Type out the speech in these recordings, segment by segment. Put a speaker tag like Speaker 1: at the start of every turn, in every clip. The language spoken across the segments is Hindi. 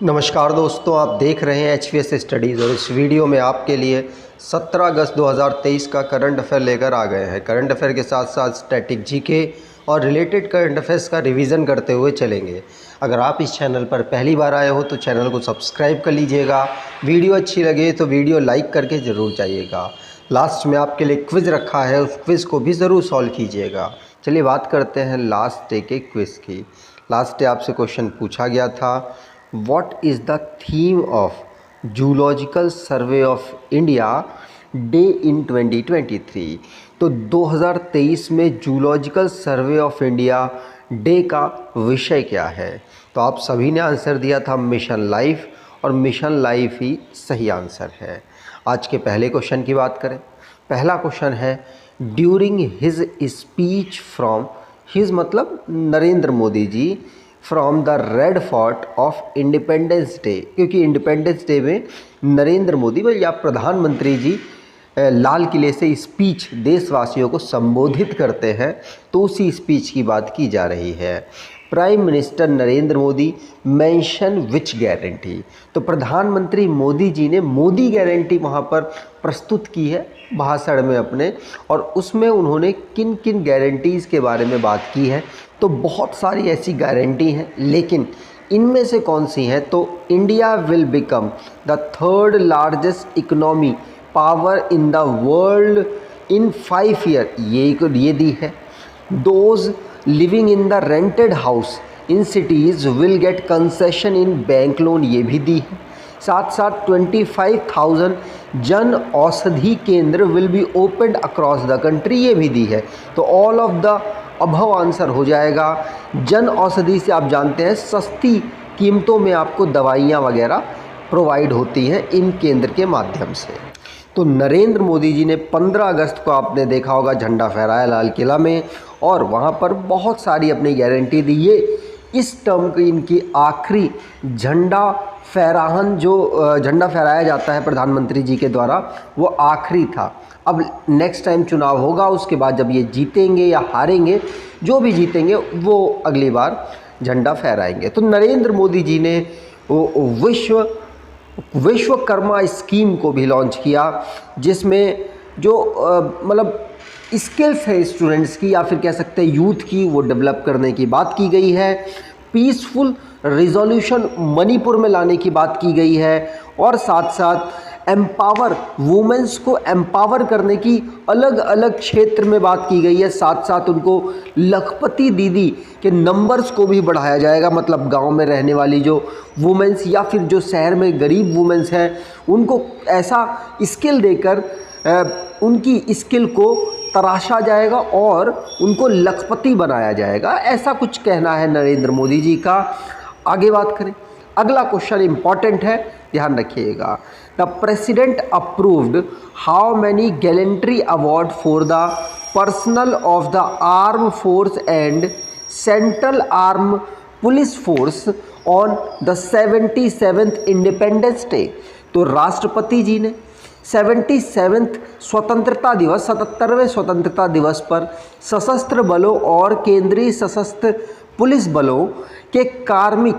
Speaker 1: नमस्कार दोस्तों, आप देख रहे हैं HVS स्टडीज़ और इस वीडियो में आपके लिए 17 अगस्त 2023 का करंट अफेयर लेकर आ गए हैं। करंट अफेयर के साथ साथ स्टैटिक जीके और रिलेटेड करंट अफेयर्स का रिवीजन करते हुए चलेंगे। अगर आप इस चैनल पर पहली बार आए हो तो चैनल को सब्सक्राइब कर लीजिएगा। वीडियो अच्छी लगे तो वीडियो लाइक करके ज़रूर जाइएगा। लास्ट में आपके लिए क्विज़ रखा है, उस क्विज़ को भी ज़रूर सॉल्व कीजिएगा। चलिए बात करते हैं लास्ट डे के क्विज़ की। लास्ट डे आपसे क्वेश्चन पूछा गया था, What is the theme of Zoological Survey of India Day in 2023? तो 2023 में zoological survey of India day का विषय क्या है? तो आप सभी ने आंसर दिया था मिशन लाइफ, और मिशन लाइफ ही सही आंसर है। आज के पहले क्वेश्चन की बात करें। पहला क्वेश्चन है, during his speech from, his मतलब Narendra Modi ji, from the red fort of independence day, क्योंकि इंडिपेंडेंस डे में नरेंद्र मोदी या प्रधानमंत्री जी लाल किले से स्पीच देशवासियों को संबोधित करते हैं, तो उसी स्पीच की बात की जा रही है। Prime minister Narendra Modi mention which guarantee, तो प्रधानमंत्री मोदी जी ने मोदी गारंटी वहाँ पर प्रस्तुत की है भाषण में अपने, और उसमें उन्होंने किन किन गारंटीज़ के बारे में बात की है। तो बहुत सारी ऐसी गारंटी हैं, लेकिन इनमें से कौन सी हैं? तो India will become the third largest economy power in the world in 5 year, ये दी है। Those living in the rented house in cities will get concession in bank loan, ये भी दी है। साथ साथ 25,000 जन औषधि केंद्र will be opened across the country, ये भी दी है। तो all of the above answer हो जाएगा। जन औषधि से आप जानते हैं सस्ती कीमतों में आपको दवाइयाँ वगैरह प्रोवाइड होती हैं इन केंद्र के माध्यम से। तो नरेंद्र मोदी जी ने 15 अगस्त को आपने देखा होगा झंडा फहराया लाल किला में, और वहाँ पर बहुत सारी अपनी गारंटी दी। ये इस टर्म की इनकी आखिरी झंडा फहराहन, जो झंडा फहराया जाता है प्रधानमंत्री जी के द्वारा, वो आखिरी था। अब नेक्स्ट टाइम चुनाव होगा, उसके बाद जब ये जीतेंगे या हारेंगे, जो भी जीतेंगे वो अगली बार झंडा फहराएंगे। तो नरेंद्र मोदी जी ने विश्वकर्मा स्कीम को भी लॉन्च किया, जिसमें जो मतलब स्किल्स है स्टूडेंट्स की, या फिर कह सकते हैं यूथ की, वो डेवलप करने की बात की गई है। पीसफुल रिजोल्यूशन मणिपुर में लाने की बात की गई है, और साथ साथ एम्पावर वुमेंस को एम्पावर करने की अलग अलग क्षेत्र में बात की गई है। साथ साथ उनको लखपति दीदी के नंबर्स को भी बढ़ाया जाएगा, मतलब गांव में रहने वाली जो वुमेंस या फिर जो शहर में गरीब वुमेंस हैं, उनको ऐसा स्किल देकर उनकी स्किल को तराशा जाएगा और उनको लखपति बनाया जाएगा। ऐसा कुछ कहना है नरेंद्र मोदी जी का। आगे बात करें, अगला क्वेश्चन इंपॉर्टेंट है, ध्यान रखिएगा। The president approved how many gallantry award for the personal of the arm force and central arm police force on the 77th independence day. तो राष्ट्रपति जी ने 77वें स्वतंत्रता दिवस, 77वें स्वतंत्रता दिवस पर सशस्त्र बलों और केंद्रीय सशस्त्र पुलिस बलों के कार्मिक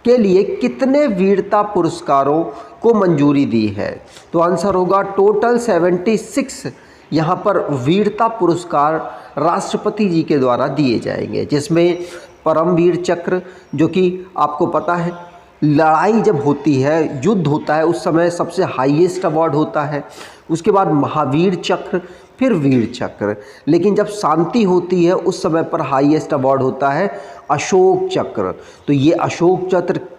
Speaker 1: के लिए कितने वीरता पुरस्कारों को मंजूरी दी है? तो आंसर होगा टोटल 76 यहाँ पर वीरता पुरस्कार राष्ट्रपति जी के द्वारा दिए जाएंगे, जिसमें परमवीर चक्र, जो कि आपको पता है लड़ाई जब होती है, युद्ध होता है, उस समय सबसे हाईएस्ट अवार्ड होता है। उसके बाद महावीर चक्र, फिर वीर चक्र। लेकिन जब शांति होती है उस समय पर हाईएस्ट अवार्ड होता है अशोक चक्र। तो ये अशोक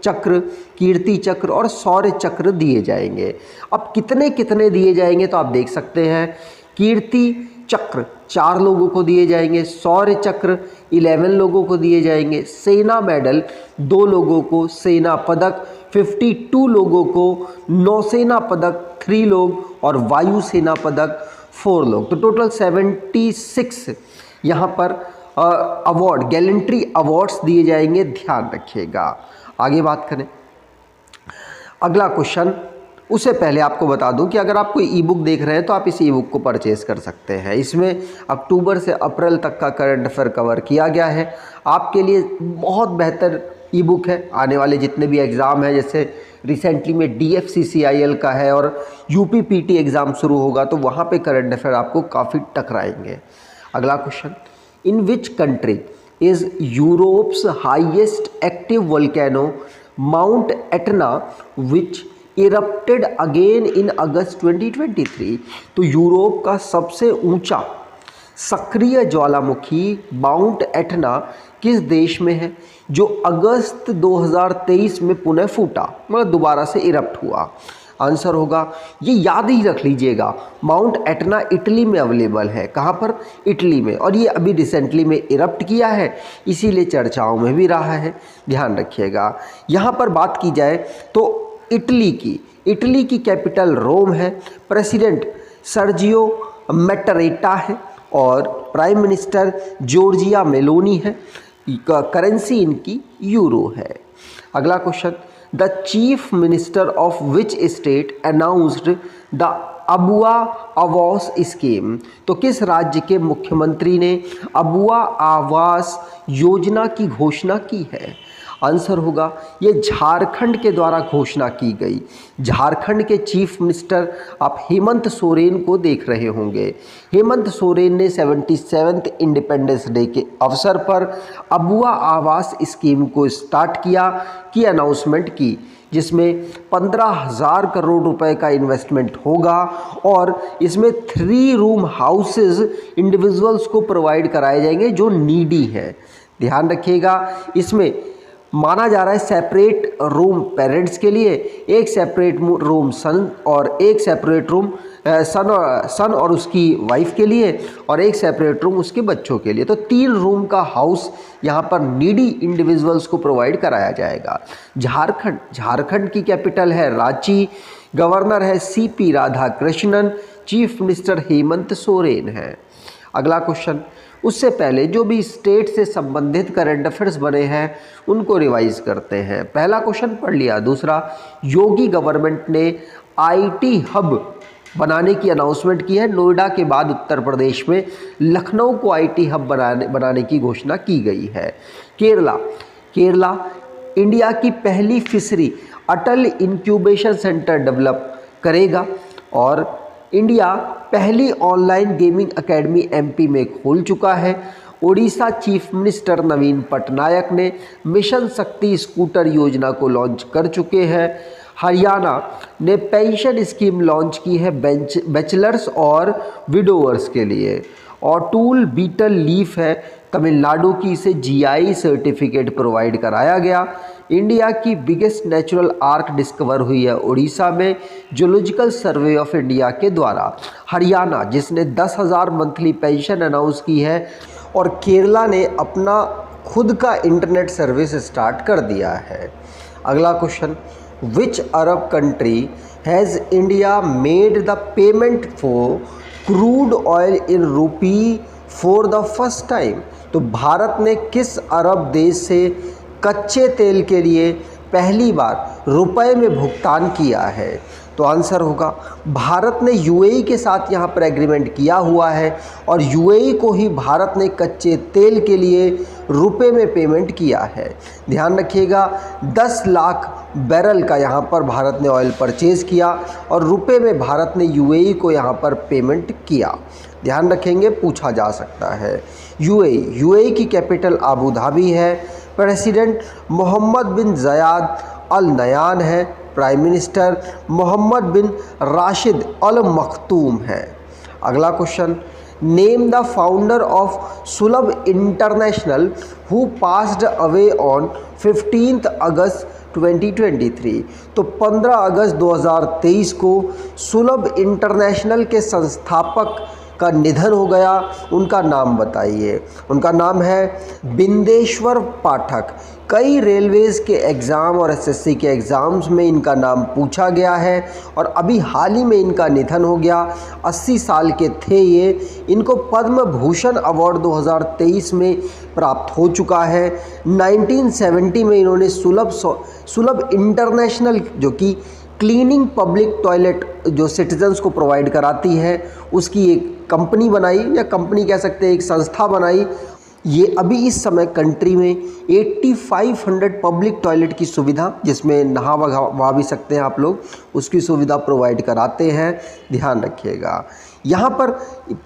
Speaker 1: चक्र, कीर्ति चक्र और शौर्य चक्र दिए जाएंगे। अब कितने कितने दिए जाएंगे तो आप देख सकते हैं, कीर्ति चक्र 4 लोगों को दिए जाएंगे, शौर्य चक्र 11 लोगों को दिए जाएंगे, सेना मेडल 2 लोगों को, सेना पदक 52 लोगों को, नौसेना पदक 3 लोग और वायुसेना पदक 4 लोग। तो टोटल 76 यहाँ पर अवार्ड, गैलेंट्री अवार्ड्स दिए जाएंगे, ध्यान रखिएगा। आगे बात करें, अगला क्वेश्चन, उससे पहले आपको बता दूं कि अगर आप कोई ई बुक देख रहे हैं तो आप इस ई बुक को परचेज़ कर सकते हैं। इसमें अक्टूबर से अप्रैल तक का करंट अफेयर कवर किया गया है। आपके लिए बहुत बेहतर ई बुक है। आने वाले जितने भी एग्ज़ाम हैं, जैसे रिसेंटली में DFCCIL का है और UPPT एग्ज़ाम शुरू होगा, तो वहाँ पे करंट अफेयर आपको काफ़ी टकराएंगे। अगला question, in which country is Europe's highest active volcano mount Etna which erupted again in August 2023। तो यूरोप का सबसे ऊंचा सक्रिय ज्वालामुखी माउंट एटना किस देश में है, जो अगस्त 2023 में पुनः फूटा, मतलब दोबारा से इरप्ट हुआ। आंसर होगा, ये याद ही रख लीजिएगा, माउंट एटना इटली में अवेलेबल है। कहाँ पर? इटली में। और ये अभी रिसेंटली में इरप्ट किया है, इसीलिए चर्चाओं में भी रहा है, ध्यान रखिएगा। यहाँ पर बात की जाए तो इटली की कैपिटल रोम है, प्रेसिडेंट सर्जियो मैटरेटा है और प्राइम मिनिस्टर जॉर्जिया मेलोनी है। करेंसी इनकी यूरो है। अगला question, the chief minister of which state announced the Abua आवास स्कीम। तो किस राज्य के मुख्यमंत्री ने अबुआ आवास योजना की घोषणा की है? आंसर होगा, ये झारखंड के द्वारा घोषणा की गई। झारखंड के चीफ मिनिस्टर आप हेमंत सोरेन को देख रहे होंगे। हेमंत सोरेन ने 77वें इंडिपेंडेंस डे के अवसर पर अबुआ आवास स्कीम को स्टार्ट किया, की अनाउंसमेंट की, जिसमें 15,000 करोड़ रुपए का इन्वेस्टमेंट होगा और इसमें 3 रूम हाउसेज इंडिविजुअल्स को प्रोवाइड कराए जाएंगे जो नीडी हैं। ध्यान रखिएगा, इसमें माना जा रहा है सेपरेट रूम पेरेंट्स के लिए, एक सेपरेट रूम सन और एक सेपरेट रूम सन और उसकी वाइफ के लिए, और एक सेपरेट रूम उसके बच्चों के लिए। तो 3 रूम का हाउस यहाँ पर नीडी इंडिविजुअल्स को प्रोवाइड कराया जाएगा। झारखंड की कैपिटल है रांची, गवर्नर है CP Radhakrishnan, chief minister Hemant Soren है। अगला क्वेश्चन, उससे पहले जो भी स्टेट से संबंधित करंट अफेयर्स बने हैं उनको रिवाइज करते हैं। पहला क्वेश्चन पढ़ लिया। दूसरा, योगी गवर्नमेंट ने IT हब बनाने की अनाउंसमेंट की है। नोएडा के बाद उत्तर प्रदेश में लखनऊ को IT हब बनाने की घोषणा की गई है। केरला इंडिया की पहली फिशरी अटल इंक्यूबेशन सेंटर डेवलप करेगा और इंडिया पहली ऑनलाइन गेमिंग एकेडमी MP में खोल चुका है। ओडिशा चीफ मिनिस्टर नवीन पटनायक ने मिशन शक्ति स्कूटर योजना को लॉन्च कर चुके हैं। हरियाणा ने पेंशन स्कीम लॉन्च की है बैचलर्स और विडोवर्स के लिए। और टूल बीटल लीफ है तमिलनाडु की, इसे GI सर्टिफिकेट प्रोवाइड कराया गया। इंडिया की बिगेस्ट नेचुरल आर्क डिस्कवर हुई है उड़ीसा में जूलॉजिकल सर्वे ऑफ इंडिया के द्वारा। हरियाणा जिसने 10,000 मंथली पेंशन अनाउंस की है और केरला ने अपना खुद का इंटरनेट सर्विस स्टार्ट कर दिया है। अगला question, which Arab country has India made the payment for crude oil in रूपी फॉर द फर्स्ट टाइम। तो भारत ने किस अरब देश से कच्चे तेल के लिए पहली बार रुपए में भुगतान किया है? तो आंसर होगा, भारत ने UAE के साथ यहाँ पर एग्रीमेंट किया हुआ है और UAE को ही भारत ने कच्चे तेल के लिए रुपए में पेमेंट किया है। ध्यान रखिएगा, 10 लाख बैरल का यहाँ पर भारत ने ऑयल परचेज़ किया और रुपए में भारत ने UAE को यहाँ पर पेमेंट किया। ध्यान रखेंगे, पूछा जा सकता है। UAE की कैपिटल आबू धाबी है। President Mohammed bin Zayed Al Nahyan है। Prime minister Mohammed bin Rashid Al Maktoum है। अगला question, name the founder of Sulabh international who passed away on 15 August 2023। तो 15 अगस्त 2023 को सुलभ इंटरनेशनल के संस्थापक का निधन हो गया। उनका नाम बताइए। उनका नाम है बिंदेश्वर पाठक। कई रेलवेज़ के एग्ज़ाम और SSC के एग्ज़ाम्स में इनका नाम पूछा गया है और अभी हाल ही में इनका निधन हो गया। 80 साल के थे ये। इनको पद्म भूषण अवार्ड 2023 में प्राप्त हो चुका है। 1970 में इन्होंने सुलभ इंटरनेशनल, जो कि क्लीनिंग पब्लिक टॉयलेट जो सिटीजन्स को प्रोवाइड कराती है, उसकी एक कंपनी बनाई, या कंपनी कह सकते हैं एक संस्था बनाई ये अभी इस समय कंट्री में 8500 पब्लिक टॉयलेट की सुविधा, जिसमें नहा वहा भी सकते हैं आप लोग, उसकी सुविधा प्रोवाइड कराते हैं, ध्यान रखिएगा। यहाँ पर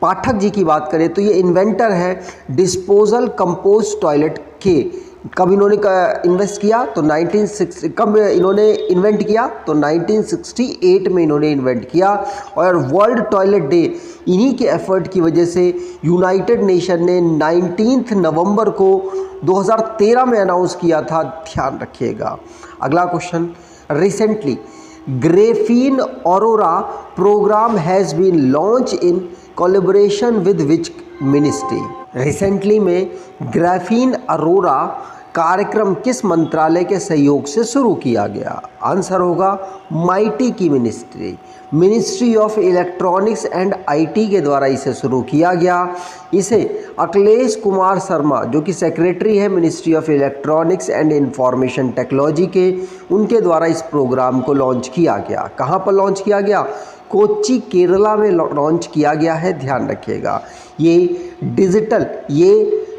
Speaker 1: पाठक जी की बात करें तो ये इन्वेंटर है डिस्पोजल कंपोस्ट टॉयलेट के। कब इन्होंने इन्वेस्ट किया तो कब इन्होंने इन्वेंट किया तो 1968 में इन्होंने इन्वेंट किया। और वर्ल्ड टॉयलेट डे इन्हीं के एफर्ट की वजह से यूनाइटेड नेशन ने 19 नवंबर को 2013 में अनाउंस किया था, ध्यान रखिएगा। अगला question, recently graphene aurora programme has been launch in collaboration with which ministry. Recently में ग्राफीन अरोरा कार्यक्रम किस मंत्रालय के सहयोग से शुरू किया गया? आंसर होगा माईटी की ministry of electronics and IT के द्वारा इसे शुरू किया गया। इसे अखिलेश कुमार शर्मा जो कि सेक्रेटरी है ministry of electronics and information technology के, उनके द्वारा इस प्रोग्राम को लॉन्च किया गया। कहाँ पर लॉन्च किया गया? कोच्चि केरला में लॉन्च किया गया है, ध्यान रखिएगा। ये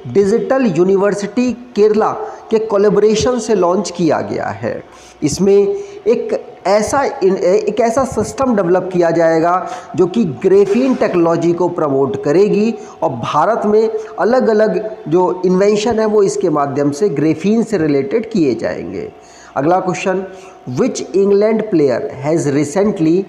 Speaker 1: डिजिटल यूनिवर्सिटी केरला के कोलैबोरेशन से लॉन्च किया गया है। इसमें एक ऐसा सिस्टम डेवलप किया जाएगा जो कि ग्रेफीन टेक्नोलॉजी को प्रमोट करेगी और भारत में अलग अलग जो इन्वेंशन है वो इसके माध्यम से ग्रेफीन से रिलेटेड किए जाएंगे। अगला question, which England player has recently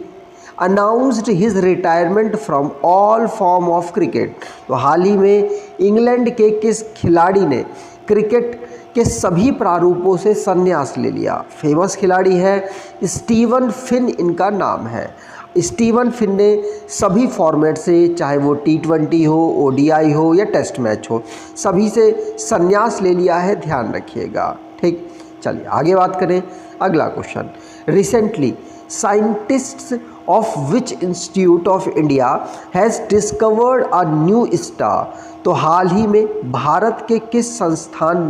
Speaker 1: announced his retirement from all form of cricket. तो हाल ही में इंग्लैंड के किस खिलाड़ी ने क्रिकेट के सभी प्रारूपों से संन्यास ले लिया? फेमस खिलाड़ी है स्टीवन फिन, इनका नाम है। स्टीवन फिन ने सभी फॉर्मेट से, चाहे वो T20 हो, ODI हो या टेस्ट मैच हो, सभी से संन्यास ले लिया है, ध्यान रखिएगा। ठीक, चलिए आगे बात करें। अगला question, recently scientists of which institute of India has discovered a new star। तो हाल ही में भारत के किस संस्थान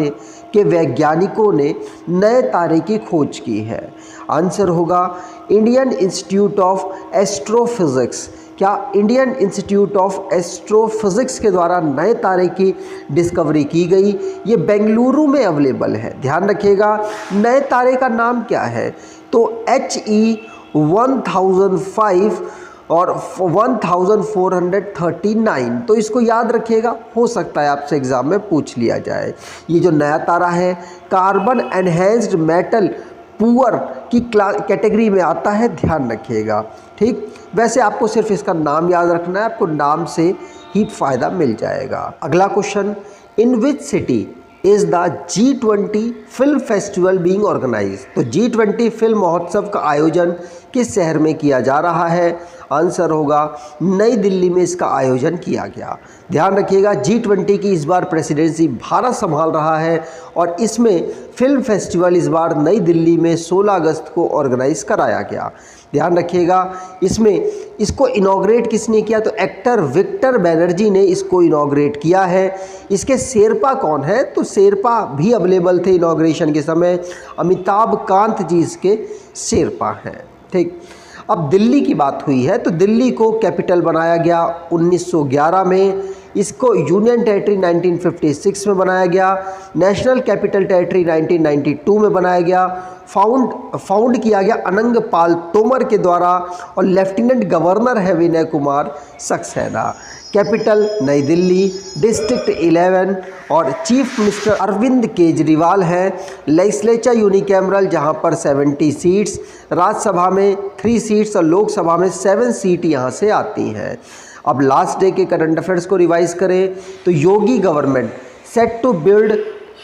Speaker 1: के वैज्ञानिकों ने नए तारे की खोज की है? आंसर होगा इंडियन इंस्टीट्यूट ऑफ एस्ट्रोफिजिक्स। क्या इंडियन इंस्टीट्यूट ऑफ एस्ट्रोफिजिक्स के द्वारा नए तारे की डिस्कवरी की गई? ये बेंगलुरु में अवेलेबल है, ध्यान रखिएगा। नए तारे का नाम क्या है? तो HE 1005 और 1439। तो इसको याद रखिएगा, हो सकता है आपसे एग्जाम में पूछ लिया जाए। ये जो नया तारा है कार्बन एनहेंस्ड मेटल पुअर की कैटेगरी में आता है, ध्यान रखिएगा। ठीक, वैसे आपको सिर्फ इसका नाम याद रखना है, आपको नाम से ही फ़ायदा मिल जाएगा। अगला question, in which city is the G20 film festival being organise. तो G20 फिल्म महोत्सव का आयोजन किस शहर में किया जा रहा है? आंसर होगा नई दिल्ली में इसका आयोजन किया गया। ध्यान रखिएगा, G20 की इस बार प्रेसिडेंसी भारत संभाल रहा है और इसमें फिल्म फेस्टिवल इस बार नई दिल्ली में 16 अगस्त को ऑर्गेनाइज कराया गया। ध्यान रखिएगा, इसको इनॉग्रेट किसने किया? तो एक्टर विक्टर बैनर्जी ने इसको इनॉग्रेट किया है। इसके शेरपा कौन है? तो शेरपा भी अवेलेबल थे इनॉग्रेशन के समय, अमिताभ कांत जी इसके शेरपा हैं। ठीक, अब दिल्ली की बात हुई है तो दिल्ली को कैपिटल बनाया गया 1911 में। इसको यूनियन टेरिटरी 1956 में बनाया गया। नेशनल कैपिटल टेरिटरी 1992 में बनाया गया। फाउंड किया गया अनंग पाल तोमर के द्वारा और लेफ्टिनेंट गवर्नर है विनय कुमार सक्सेना। कैपिटल नई दिल्ली, डिस्ट्रिक्ट 11 और चीफ मिनिस्टर अरविंद केजरीवाल है। लेजिस्लेचर यूनिकैमरल जहां पर 70 सीट्स, राज्यसभा में 3 सीट्स और लोकसभा में 7 सीट यहां से आती हैं। अब लास्ट डे के करंट अफेयर्स को रिवाइज करें तो Yogi government set to build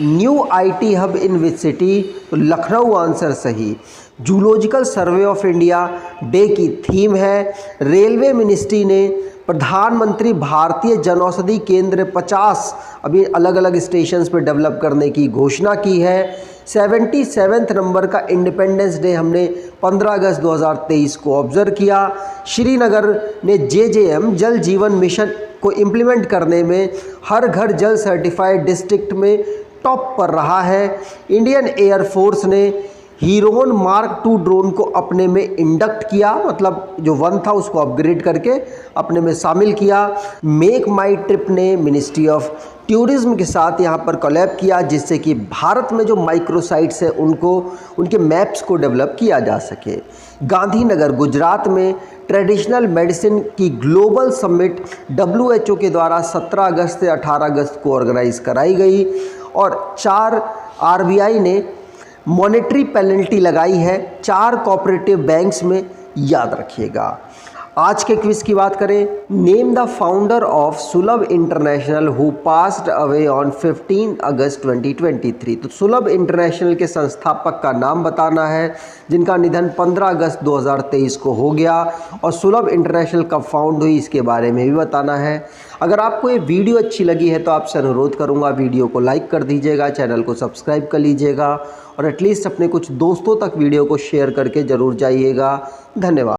Speaker 1: new IT hub in which city? तो लखनऊ आंसर सही। Zoological survey of India day की थीम है। रेलवे मिनिस्ट्री ने प्रधानमंत्री भारतीय जनौषधि केंद्र 50 अभी अलग अलग स्टेशंस पे डेवलप करने की घोषणा की है। 77वें नंबर का इंडिपेंडेंस डे हमने 15 अगस्त 2023 को ऑब्जर्व किया। श्रीनगर ने JJM जल जीवन मिशन को इम्प्लीमेंट करने में हर घर जल सर्टिफाइड डिस्ट्रिक्ट में टॉप पर रहा है। इंडियन एयरफोर्स ने हीरोन मार्क 2 ड्रोन को अपने में इंडक्ट किया, मतलब जो 1 था उसको अपग्रेड करके अपने में शामिल किया। मेक माई ट्रिप ने मिनिस्ट्री ऑफ टूरिज्म के साथ यहाँ पर कोलैब किया, जिससे कि भारत में जो माइक्रो साइट्स हैं उनको, उनके मैप्स को डेवलप किया जा सके। गांधीनगर गुजरात में ट्रेडिशनल मेडिसिन की ग्लोबल समिट WHO के द्वारा 17 अगस्त से 18 अगस्त को ऑर्गेनाइज कराई गई। और 4 RBI ने मॉनेटरी पेनल्टी लगाई है 4 कोऑपरेटिव बैंक्स में, याद रखिएगा। आज के क्विज की बात करें, name the founder of Sulabh international who passed away on 15 August 2023। तो सुलभ इंटरनेशनल के संस्थापक का नाम बताना है, जिनका निधन 15 अगस्त 2023 को हो गया। और सुलभ इंटरनेशनल कब फाउंड हुई इसके बारे में भी बताना है। अगर आपको ये वीडियो अच्छी लगी है तो आपसे अनुरोध करूंगा वीडियो को लाइक कर दीजिएगा, चैनल को सब्सक्राइब कर लीजिएगा और एटलीस्ट अपने कुछ दोस्तों तक वीडियो को शेयर करके ज़रूर जाइएगा। धन्यवाद।